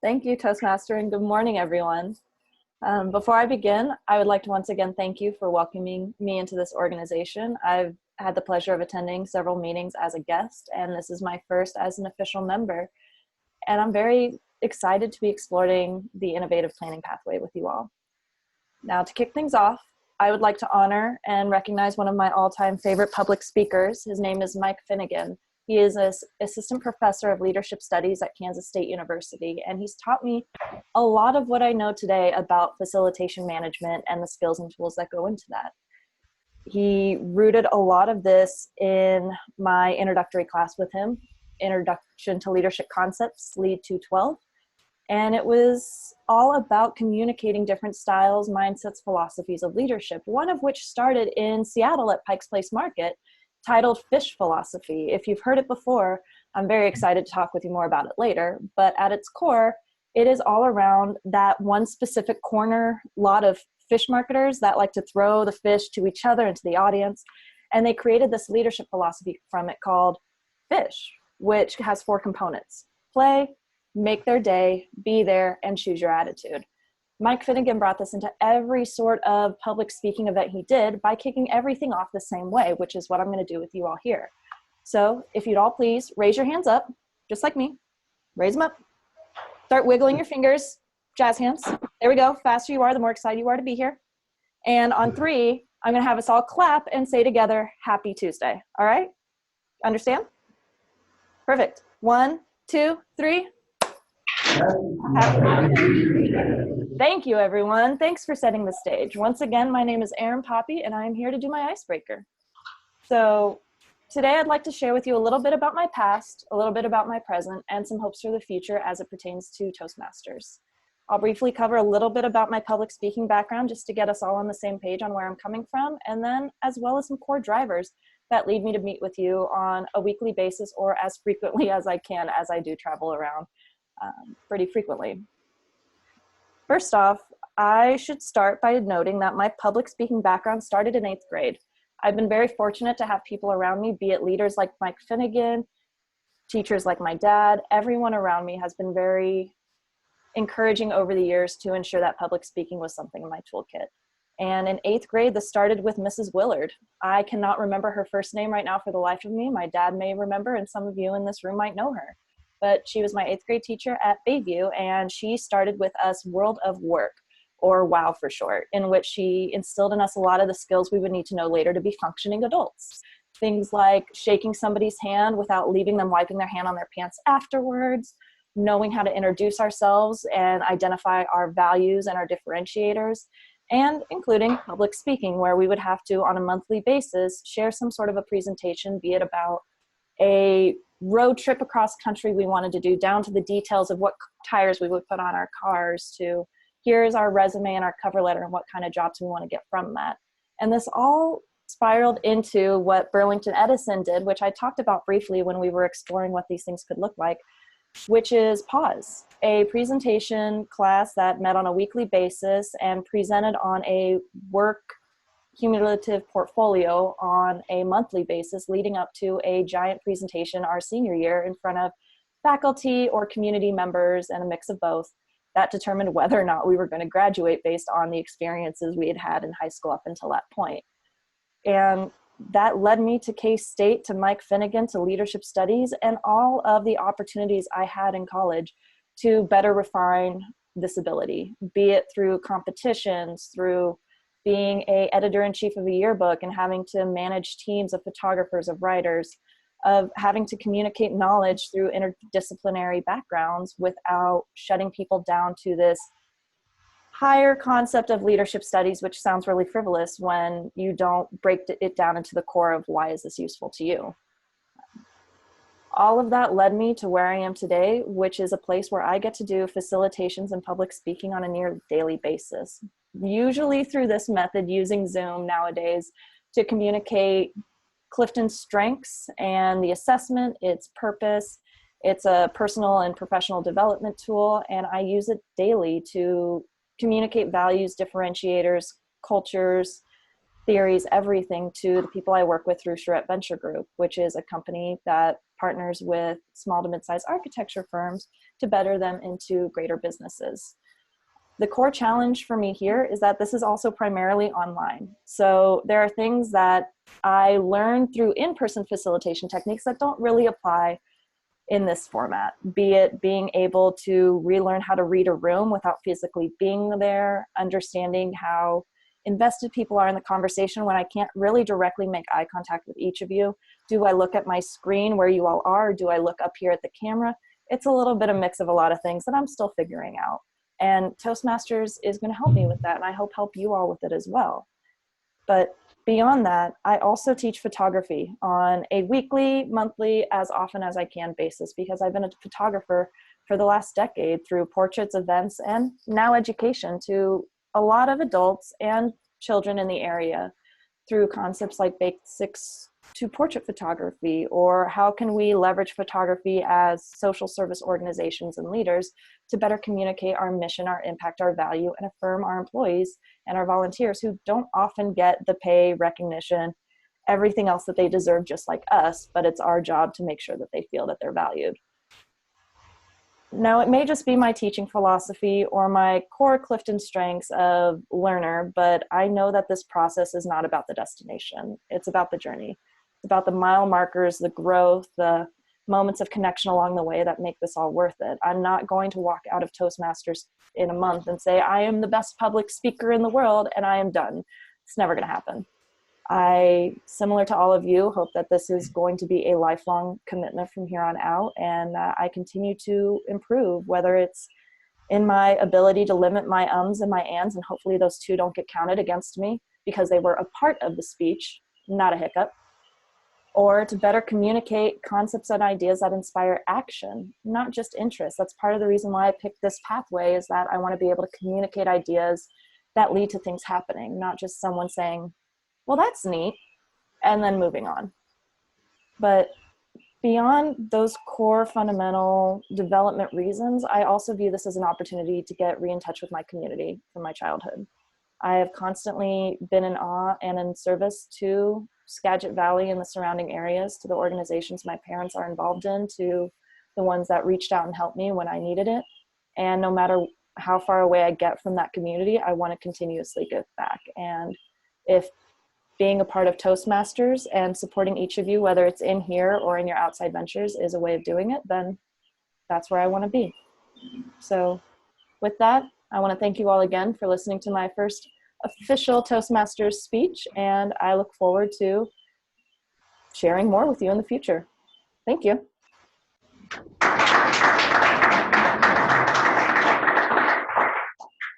Thank you, Toastmaster, and good morning, everyone. Before I begin, I would like to once again thank you for welcoming me into this organization. I've had the pleasure of attending several meetings as a guest, and this is my first as an official member. And I'm very excited to be exploring the innovative planning pathway with you all. Now, to kick things off, I would like to honor and recognize one of my all-time favorite public speakers. His name is Mike Finnegan. He is an assistant professor of leadership studies at Kansas State University, and he's taught me a lot of what I know today about facilitation management and the skills and tools that go into that. He rooted a lot of this in my introductory class with him, Introduction to Leadership Concepts, Lead 212. And it was all about communicating different styles, mindsets, philosophies of leadership, one of which started in Seattle at Pike's Place Market, titled Fish Philosophy. If you've heard it before, I'm very excited to talk with you more about it later. But at its core, it is all around that one specific corner lot of fish marketers that like to throw the fish to each other and to the audience. And they created this leadership philosophy from it called Fish, which has 4 components: play, make their day, be there, and choose your attitude. Mike Finnegan brought this into every sort of public speaking event he did by kicking everything off the same way, which is what I'm going to do with you all here. So if you'd all please raise your hands up, just like me. Raise them up. Start wiggling your fingers, jazz hands. There we go. Faster you are, the more excited you are to be here. And on 3, I'm going to have us all clap and say together, Happy Tuesday. All right? Understand? Perfect. 1, 2, 3. Thank you, everyone. Thanks for setting the stage. Once again, my name is Erin Poppe, and I'm here to do my icebreaker. So today I'd like to share with you a little bit about my past, a little bit about my present, and some hopes for the future as it pertains to Toastmasters. I'll briefly cover a little bit about my public speaking background just to get us all on the same page on where I'm coming from, and then as well as some core drivers that lead me to meet with you on a weekly basis or as frequently as I can, as I do travel around pretty frequently. First off, I should start by noting that my public speaking background started in 8th grade. I've been very fortunate to have people around me, be it leaders like Mike Finnegan, teachers like my dad. Everyone around me has been very encouraging over the years to ensure that public speaking was something in my toolkit. And in 8th grade, this started with Mrs. Willard. I cannot remember her first name right now for the life of me. My dad may remember, and some of you in this room might know her. But she was my 8th grade teacher at Bayview, and she started with us World of Work, or WOW for short, in which she instilled in us a lot of the skills we would need to know later to be functioning adults. Things like shaking somebody's hand without leaving them wiping their hand on their pants afterwards, knowing how to introduce ourselves and identify our values and our differentiators, and including public speaking, where we would have to, on a monthly basis, share some sort of a presentation, be it about a road trip across country we wanted to do, down to the details of what tires we would put on our cars, to here's our resume and our cover letter and what kind of jobs we want to get from that. And this all spiraled into what Burlington Edison did, which I talked about briefly when we were exploring what these things could look like, which is Pause, a presentation class that met on a weekly basis and presented on a work cumulative portfolio on a monthly basis, leading up to a giant presentation our senior year in front of faculty or community members and a mix of both that determined whether or not we were going to graduate based on the experiences we had had in high school up until that point. And that led me to K-State, to Mike Finnegan, to leadership studies, and all of the opportunities I had in college to better refine this ability, be it through competitions, through being an editor-in-chief of a yearbook and having to manage teams of photographers, of writers, of having to communicate knowledge through interdisciplinary backgrounds without shutting people down to this higher concept of leadership studies, which sounds really frivolous when you don't break it down into the core of why is this useful to you. All of that led me to where I am today, which is a place where I get to do facilitations and public speaking on a near daily basis, usually through this method using Zoom nowadays to communicate Clifton's strengths and the assessment, its purpose. It's a personal and professional development tool, and I use it daily to communicate values, differentiators, cultures, theories, everything to the people I work with through Charette Venture Group, which is a company that partners with small to mid-sized architecture firms to better them into greater businesses. The core challenge for me here is that this is also primarily online. So there are things that I learned through in-person facilitation techniques that don't really apply in this format, be it being able to relearn how to read a room without physically being there, understanding how invested people are in the conversation when I can't really directly make eye contact with each of you. Do I look at my screen where you all are? Do I look up here at the camera? It's a little bit of mix of a lot of things that I'm still figuring out. And Toastmasters is going to help me with that, and I hope help you all with it as well. But beyond that, I also teach photography on a weekly, monthly, as often as I can basis, because I've been a photographer for the last decade through portraits, events, and now education to a lot of adults and children in the area through concepts like basics to portrait photography, or how can we leverage photography as social service organizations and leaders to better communicate our mission, our impact, our value, and affirm our employees and our volunteers who don't often get the pay, recognition, everything else that they deserve just like us, but it's our job to make sure that they feel that they're valued. Now, it may just be my teaching philosophy or my core Clifton strengths of learner, but I know that this process is not about the destination. It's about the journey. It's about the mile markers, the growth, the moments of connection along the way that make this all worth it. I'm not going to walk out of Toastmasters in a month and say, I am the best public speaker in the world and I am done. It's never going to happen. I, similar to all of you, hope that this is going to be a lifelong commitment from here on out, and that I continue to improve, whether it's in my ability to limit my ums and my ands, and hopefully those two don't get counted against me because they were a part of the speech, not a hiccup, or to better communicate concepts and ideas that inspire action, not just interest. That's part of the reason why I picked this pathway, is that I want to be able to communicate ideas that lead to things happening, not just someone saying, well, that's neat, and then moving on. But beyond those core fundamental development reasons, I also view this as an opportunity to get in touch with my community from my childhood. I have constantly been in awe and in service to Skagit Valley and the surrounding areas, to the organizations my parents are involved in, to the ones that reached out and helped me when I needed it. And no matter how far away I get from that community, I want to continuously give back. And if being a part of Toastmasters and supporting each of you, whether it's in here or in your outside ventures, is a way of doing it, then that's where I want to be. So with that, I want to thank you all again for listening to my first official Toastmasters speech, and I look forward to sharing more with you in the future. Thank you.